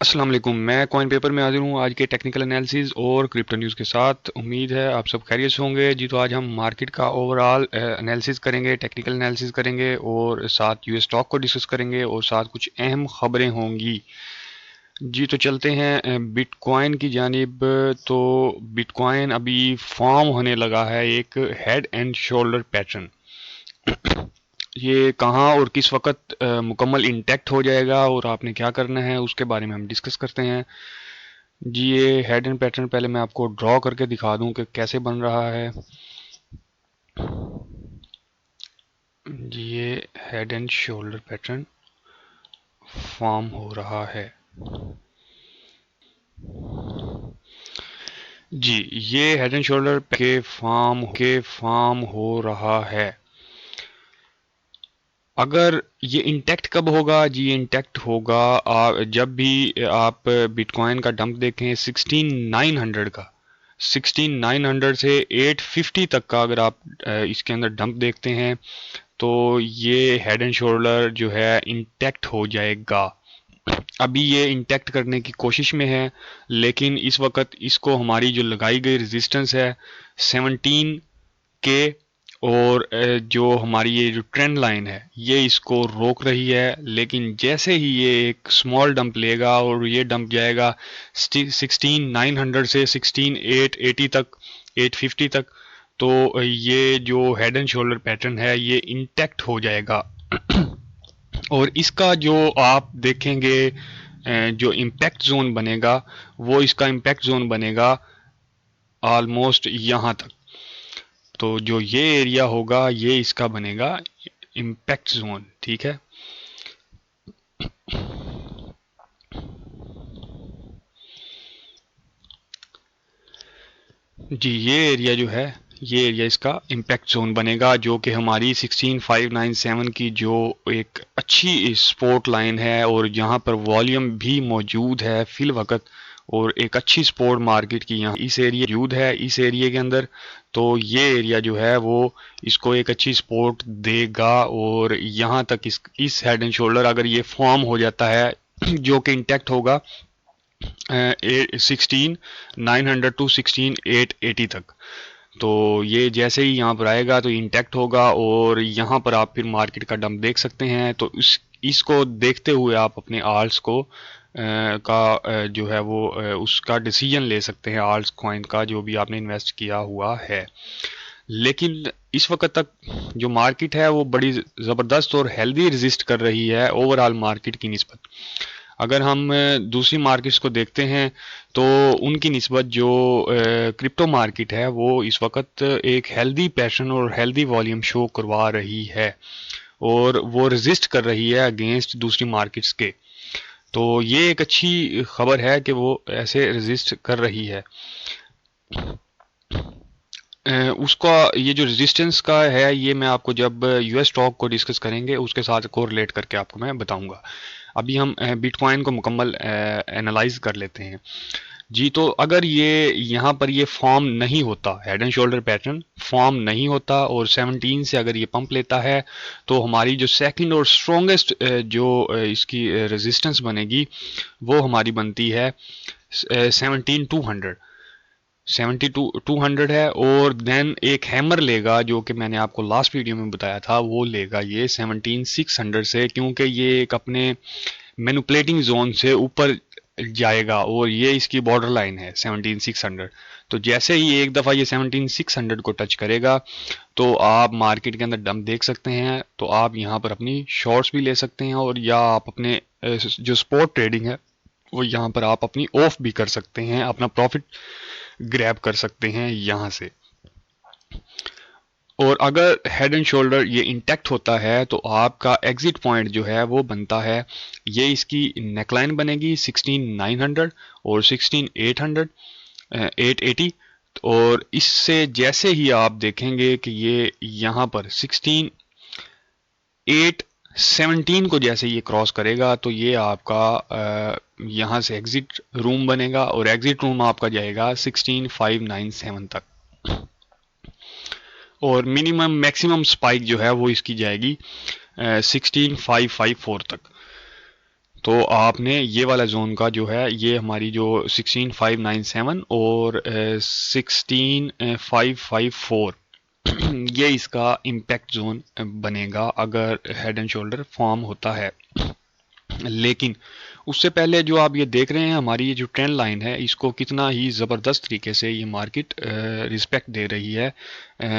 السلام علیکم، میں کوائن پیپر میں حاضر ہوں آج کے ٹیکنیکل انالیسز اور کرپٹو نیوز کے ساتھ۔ امید ہے آپ سب خیریت سے ہوں گے جی۔ تو آج ہم مارکیٹ کا اوور آل انالیسز کریں گے، ٹیکنیکل انالیسز کریں گے اور ساتھ یو ایس اسٹاک کو ڈسکس کریں گے اور ساتھ کچھ اہم خبریں ہوں گی جی۔ تو چلتے ہیں بٹ کوائن کی جانب۔ تو بٹ کوائن ابھی فارم ہونے لگا ہے ایک ہیڈ اینڈ شولڈر پیٹرن۔ یہ کہاں اور کس وقت مکمل انٹیکٹ ہو جائے گا اور آپ نے کیا کرنا ہے اس کے بارے میں ہم ڈسکس کرتے ہیں جی۔ یہ ہیڈ اینڈ پیٹرن پہلے میں آپ کو ڈرا کر کے دکھا دوں کہ کیسے بن رہا ہے جی۔ یہ head and shoulder pattern form ہو رہا ہے جی۔ یہ ہیڈ اینڈ شولڈر کے فارم ہو رہا ہے۔ اگر یہ انٹیکٹ کب ہوگا جی؟ انٹیکٹ ہوگا جب بھی آپ بٹ کوائن کا ڈمپ دیکھیں 16900 کا، 16900 سے 850 تک کا اگر آپ اس کے اندر ڈمپ دیکھتے ہیں تو یہ ہیڈ اینڈ شولڈر جو ہے انٹیکٹ ہو جائے گا۔ ابھی یہ انٹیکٹ کرنے کی کوشش میں ہے، لیکن اس وقت اس کو ہماری جو لگائی گئی ریزسٹنس ہے 17 کے، اور جو ہماری یہ جو ٹرینڈ لائن ہے یہ اس کو روک رہی ہے۔ لیکن جیسے ہی یہ ایک سمال ڈمپ لے گا اور یہ ڈمپ جائے گا 16900 سے 16880 تک، 850 تک، تو یہ جو ہیڈ اینڈ شولڈر پیٹرن ہے یہ انٹیکٹ ہو جائے گا۔ اور اس کا جو آپ دیکھیں گے جو امپیکٹ زون بنے گا وہ اس کا امپیکٹ زون بنے گا آلموسٹ یہاں تک۔ تو جو یہ ایریا ہوگا یہ اس کا بنے گا امپیکٹ زون، ٹھیک ہے جی۔ یہ ایریا جو ہے یہ ایریا اس کا امپیکٹ زون بنے گا، جو کہ ہماری 16597 کی جو ایک اچھی سپورٹ لائن ہے اور یہاں پر والیوم بھی موجود ہے فی الوقت، اور ایک اچھی سپورٹ مارکیٹ کی یہاں اس ایریا موجود ہے اس ایریا کے اندر۔ تو یہ ایریا جو ہے وہ اس کو ایک اچھی سپورٹ دے گا، اور یہاں تک اس ہیڈ اینڈ شولڈر اگر یہ فارم ہو جاتا ہے جو کہ انٹیکٹ ہوگا 16900 ٹو 16880 تک، تو یہ جیسے ہی یہاں پر آئے گا تو انٹیکٹ ہوگا، اور یہاں پر آپ پھر مارکیٹ کا ڈمپ دیکھ سکتے ہیں۔ تو اس کو دیکھتے ہوئے آپ اپنے آلٹس کو کا جو ہے وہ اس کا ڈیسیجن لے سکتے ہیں، آلٹس کوائن کا جو بھی آپ نے انویسٹ کیا ہوا ہے۔ لیکن اس وقت تک جو مارکیٹ ہے وہ بڑی زبردست اور ہیلدی ریزسٹ کر رہی ہے اوور آل مارکیٹ کی نسبت۔ اگر ہم دوسری مارکیٹس کو دیکھتے ہیں تو ان کی نسبت جو کرپٹو مارکیٹ ہے وہ اس وقت ایک ہیلدی پیٹرن اور ہیلدی والیوم شو کروا رہی ہے، اور وہ ریزسٹ کر رہی ہے اگینسٹ دوسری مارکیٹس کے۔ تو یہ ایک اچھی خبر ہے کہ وہ ایسے ریزسٹ کر رہی ہے۔ اس کا یہ جو ریزسٹنس کا ہے یہ میں آپ کو جب یو ایس اسٹاک کو ڈسکس کریں گے اس کے ساتھ کوریلیٹ کر کے آپ کو میں بتاؤں گا۔ ابھی ہم بٹ کوائن کو مکمل انالائز کر لیتے ہیں جی۔ تو اگر یہ یہاں پر یہ فارم نہیں ہوتا، head and shoulder pattern form نہیں ہوتا اور 17 سے اگر یہ پمپ لیتا ہے تو ہماری جو سیکنڈ اور اسٹرونگسٹ جو اس کی ریزسٹنس بنے گی وہ ہماری بنتی ہے 17200، 7200 ہے، اور دین ایک ہیمر لے گا جو کہ میں نے آپ کو لاسٹ ویڈیو میں بتایا تھا، وہ لے گا یہ 17600 سے، کیونکہ یہ ایک اپنے مینوپلیٹنگ زون سے اوپر جائے گا اور یہ اس کی بارڈر لائن ہے 17600۔ تو جیسے ہی ایک دفعہ یہ 17600 کو ٹچ کرے گا تو آپ مارکیٹ کے اندر ڈمپ دیکھ سکتے ہیں، تو آپ یہاں پر اپنی شارٹس بھی لے سکتے ہیں، اور یا آپ اپنے جو سپورٹ ٹریڈنگ ہے وہ یہاں پر آپ اپنی آف بھی کر سکتے ہیں، اپنا پروفٹ گریب کر سکتے ہیں یہاں سے۔ اور اگر ہیڈ اینڈ شولڈر یہ انٹیکٹ ہوتا ہے تو آپ کا ایگزٹ پوائنٹ جو ہے وہ بنتا ہے، یہ اس کی نیک لائن بنے گی 16900 اور 16800 880، اور اس سے جیسے ہی آپ دیکھیں گے کہ یہ یہاں پر 16817 کو جیسے یہ کراس کرے گا تو یہ آپ کا یہاں سے ایگزٹ روم بنے گا، اور ایگزٹ روم آپ کا جائے گا 16597 تک، اور منیمم میکسیمم سپائک جو ہے وہ اس کی جائے گی 16554 تک۔ تو آپ نے یہ والا زون کا جو ہے یہ ہماری جو 16597 اور 16554 یہ اس کا امپیکٹ زون بنے گا اگر ہیڈ اینڈ شولڈر فارم ہوتا ہے. لیکن اس سے پہلے جو آپ یہ دیکھ رہے ہیں ہماری یہ جو ٹرینڈ لائن ہے اس کو کتنا ہی زبردست طریقے سے یہ مارکیٹ رسپیکٹ دے رہی ہے.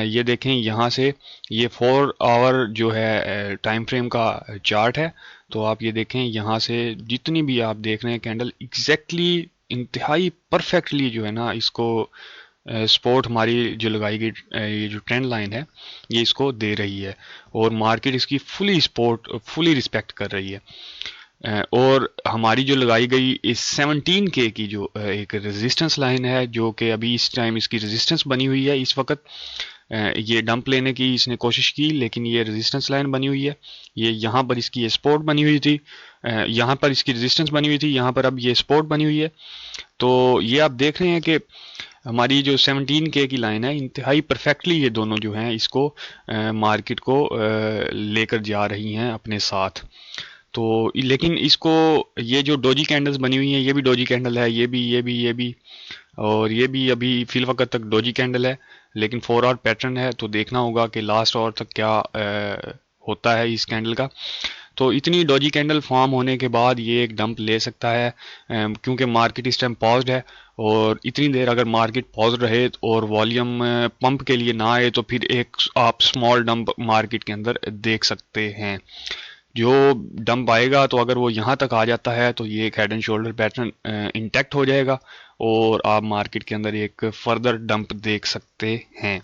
یہ دیکھیں یہاں سے یہ 4 آور جو ہے ٹائم فریم کا چارٹ ہے. تو آپ یہ دیکھیں یہاں سے جتنی بھی آپ دیکھ رہے ہیں کینڈل ایگزیکٹلی انتہائی پرفیکٹلی جو ہے نا اس کو سپورٹ ہماری جو لگائی گئی یہ جو ٹرینڈ لائن ہے یہ اس کو دے رہی ہے اور مارکیٹ اس کی فلی سپورٹ فلی رسپیکٹ کر رہی ہے. اور ہماری جو لگائی گئی اس 17K کی جو ایک ریزسٹنس لائن ہے جو کہ ابھی اس ٹائم اس کی ریزسٹنس بنی ہوئی ہے. اس وقت یہ ڈمپ لینے کی اس نے کوشش کی لیکن یہ ریزسٹنس لائن بنی ہوئی ہے. یہ یہاں پر اس کی سپورٹ بنی ہوئی تھی, یہاں پر اس کی ریزسٹنس بنی ہوئی تھی, یہاں پر اب یہ سپورٹ بنی ہوئی ہے. تو یہ آپ دیکھ رہے ہیں کہ ہماری جو 17K کی لائن ہے انتہائی پرفیکٹلی یہ دونوں جو ہیں اس کو مارکیٹ کو لے کر جا رہی ہیں اپنے ساتھ. تو لیکن اس کو یہ جو ڈوجی کینڈلز بنی ہوئی ہیں یہ بھی ڈوجی کینڈل ہے, یہ بھی اور یہ بھی ابھی فی الوقت تک ڈوجی کینڈل ہے لیکن 4 آور پیٹرن ہے. تو دیکھنا ہوگا کہ لاسٹ آور تک کیا ہوتا ہے اس کینڈل کا. تو اتنی ڈوجی کینڈل فارم ہونے کے بعد یہ ایک ڈمپ لے سکتا ہے کیونکہ مارکیٹ اس ٹائم پازڈ ہے. اور اتنی دیر اگر مارکیٹ پازڈ رہے اور والیوم پمپ کے لیے نہ آئے تو پھر ایک آپ سمال ڈمپ مارکیٹ کے اندر دیکھ سکتے ہیں. جو ڈمپ آئے گا تو اگر وہ یہاں تک آ جاتا ہے تو یہ ایک head and shoulder pattern intact ہو جائے گا اور آپ مارکیٹ کے اندر ایک فردر ڈمپ دیکھ سکتے ہیں.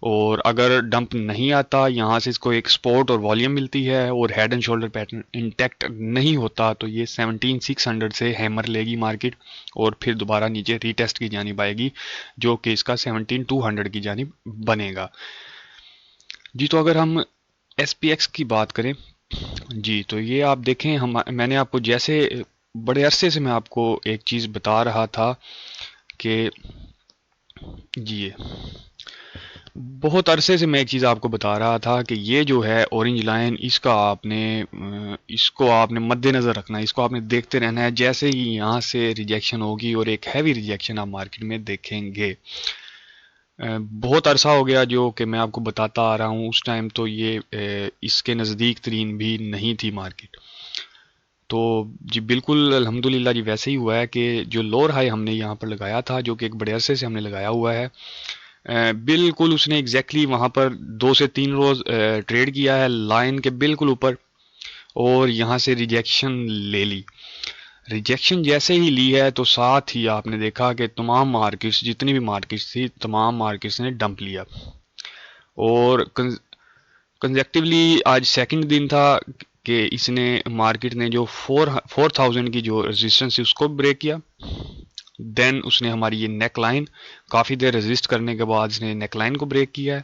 اور اگر ڈمپ نہیں آتا یہاں سے اس کو ایک سپورٹ اور والیوم ملتی ہے اور head and shoulder pattern intact نہیں ہوتا تو یہ 17600 سے ہیمر لے گی مارکیٹ اور پھر دوبارہ نیچے ری ٹیسٹ کی جانب آئے گی جو کہ اس کا 17200 کی جانب بنے گا. جی تو اگر ہم ایس پی ایکس کی بات کریں جی تو یہ آپ دیکھیں میں نے آپ کو جیسے بڑے عرصے سے میں آپ کو ایک چیز بتا رہا تھا کہ جی بہت عرصے سے میں ایک چیز آپ کو بتا رہا تھا کہ یہ جو ہے اورنج لائن اس کو آپ نے مد نظر رکھنا ہے, اس کو آپ نے دیکھتے رہنا ہے. جیسے ہی یہاں سے ریجیکشن ہوگی اور ایک ہیوی ریجیکشن آپ مارکیٹ میں دیکھیں گے. بہت عرصہ ہو گیا جو کہ میں آپ کو بتاتا آ رہا ہوں, اس ٹائم تو یہ اس کے نزدیک ترین بھی نہیں تھی مارکیٹ. تو جی بالکل الحمدللہ جی ویسے ہی ہوا ہے کہ جو لوور ہائی ہم نے یہاں پر لگایا تھا جو کہ ایک بڑے عرصے سے ہم نے لگایا ہوا ہے بالکل اس نے ایگزیکٹلی وہاں پر 2 سے 3 روز ٹریڈ کیا ہے لائن کے بالکل اوپر اور یہاں سے ریجیکشن لے لی. ریجیکشن جیسے ہی لی ہے تو ساتھ ہی آپ نے دیکھا کہ تمام مارکیٹس جتنی بھی مارکیٹس تھی تمام مارکیٹس نے ڈمپ لیا. اور کنزیکٹیولی آج سیکنڈ دن تھا کہ اس نے مارکیٹ نے جو 4000 کی جو ریزسٹنس اس کو بریک کیا. دین اس نے ہماری یہ نیک لائن کافی دیر ریزسٹ کرنے کے بعد اس نے نیک لائن کو بریک کیا ہے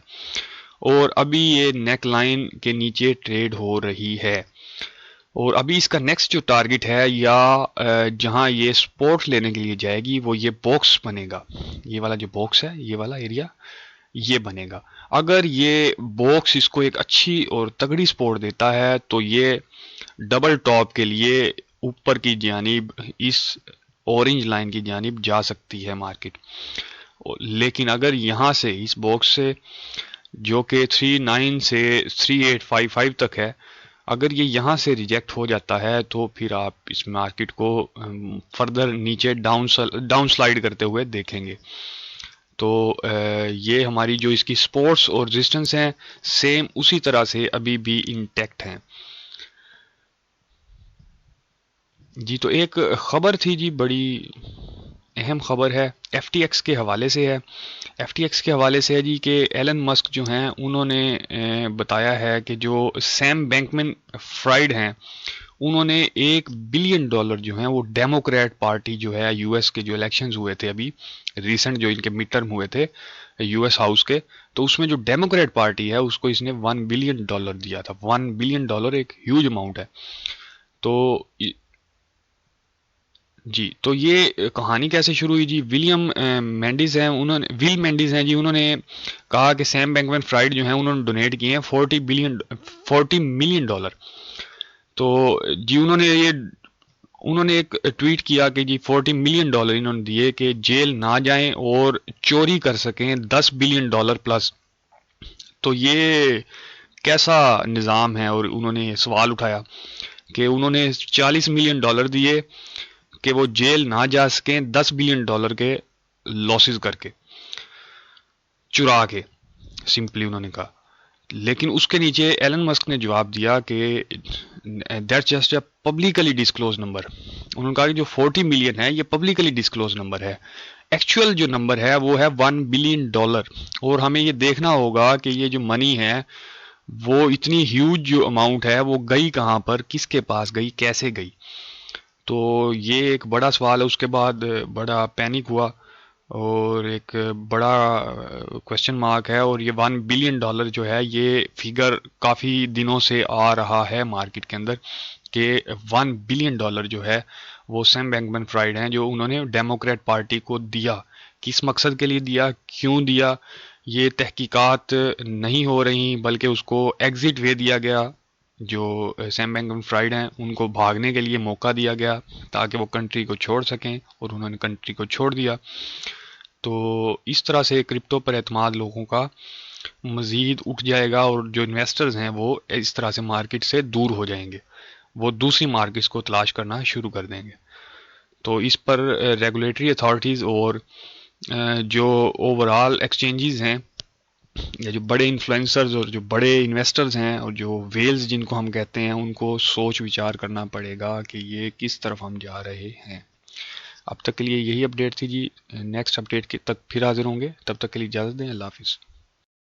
اور ابھی یہ نیک لائن کے نیچے ٹریڈ ہو رہی ہے. اور ابھی اس کا نیکسٹ جو ٹارگٹ ہے یا جہاں یہ سپورٹ لینے کے لیے جائے گی وہ یہ باکس بنے گا. یہ والا جو باکس ہے یہ والا ایریا یہ بنے گا. اگر یہ باکس اس کو ایک اچھی اور تگڑی سپورٹ دیتا ہے تو یہ ڈبل ٹاپ کے لیے اوپر کی جانب اس اورنج لائن کی جانب جا سکتی ہے مارکیٹ. لیکن اگر یہاں سے اس باکس سے جو کہ 39 سے 3855 تک ہے اگر یہ یہاں سے ریجیکٹ ہو جاتا ہے تو پھر آپ اس مارکیٹ کو فردر نیچے ڈاؤن سلائیڈ کرتے ہوئے دیکھیں گے. تو یہ ہماری جو اس کی سپورٹس اور ریزسٹنس ہیں سیم اسی طرح سے ابھی بھی انٹیکٹ ہیں. جی تو ایک خبر تھی جی بڑی اہم خبر ہے ایف ٹی ایکس کے حوالے سے ہے. ایف ٹی ایکس کے حوالے سے ہے جی کہ ایلن مسک جو ہیں انہوں نے بتایا ہے کہ جو سیم بینکمن فرائیڈ ہیں انہوں نے $1 بلین جو ہیں وہ ڈیموکریٹ پارٹی جو ہے یو ایس کے جو الیکشنز ہوئے تھے ابھی ریسنٹ جو ان کے مڈ ٹرم ہوئے تھے یو ایس ہاؤس کے تو اس میں جو ڈیموکریٹ پارٹی ہے اس کو اس نے $1 بلین دیا تھا. $1 بلین ایک ہیوج اماؤنٹ ہے. تو جی تو یہ کہانی کیسے شروع ہوئی جی ول مینڈیز ہیں جی انہوں نے کہا کہ سیم بینکمن فرائیڈ جو ہیں انہوں نے ڈونیٹ کیے ہیں $40 ملین. تو جی انہوں نے یہ انہوں نے ایک ٹویٹ کیا کہ جی $40 ملین انہوں نے دیے کہ جیل نہ جائیں اور چوری کر سکیں $10 بلین پلس. تو یہ کیسا نظام ہے؟ اور انہوں نے سوال اٹھایا کہ انہوں نے $40 ملین دیے کہ وہ جیل نہ جا سکیں $10 بلین کے لاسز کر کے، چرا کے، سمپلی انہوں نے کہا. لیکن اس کے نیچے ایلن مسک نے جواب دیا کہ that's just a publicly disclose number. انہوں نے کہا کہ جو 40 ملین ہے یہ پبلکلی ڈسکلوز نمبر ہے، ایکچوئل جو نمبر ہے وہ ہے $1 بلین. اور ہمیں یہ دیکھنا ہوگا کہ یہ جو منی ہے وہ اتنی ہیوج جو اماؤنٹ ہے وہ گئی کہاں پر، کس کے پاس گئی، کیسے گئی. تو یہ ایک بڑا سوال ہے. اس کے بعد بڑا پینک ہوا اور ایک بڑا کوشچن مارک ہے. اور یہ $1 بلین جو ہے یہ فگر کافی دنوں سے آ رہا ہے مارکیٹ کے اندر کہ $1 بلین جو ہے وہ سیم بینکمن فرائیڈ ہیں جو انہوں نے ڈیموکریٹ پارٹی کو دیا. کس مقصد کے لیے دیا، کیوں دیا، یہ تحقیقات نہیں ہو رہی، بلکہ اس کو ایگزٹ وے دیا گیا. جو سیم بینکمن فرائیڈ ہیں ان کو بھاگنے کے لیے موقع دیا گیا تاکہ وہ کنٹری کو چھوڑ سکیں، اور انہوں نے کنٹری کو چھوڑ دیا. تو اس طرح سے کرپٹو پر اعتماد لوگوں کا مزید اٹھ جائے گا، اور جو انویسٹرز ہیں وہ اس طرح سے مارکیٹ سے دور ہو جائیں گے، وہ دوسری مارکیٹس کو تلاش کرنا شروع کر دیں گے. تو اس پر ریگولیٹری اتھارٹیز اور جو اوور آل ایکسچینجز ہیں، یا جو بڑے انفلوئنسرز اور جو بڑے انویسٹرز ہیں اور جو ویلز جن کو ہم کہتے ہیں، ان کو سوچ وچار کرنا پڑے گا کہ یہ کس طرف ہم جا رہے ہیں. اب تک کے لیے یہی اپڈیٹ تھی جی. نیکسٹ اپڈیٹ تک پھر حاضر ہوں گے، تب تک کے لیے اجازت دیں. اللہ حافظ.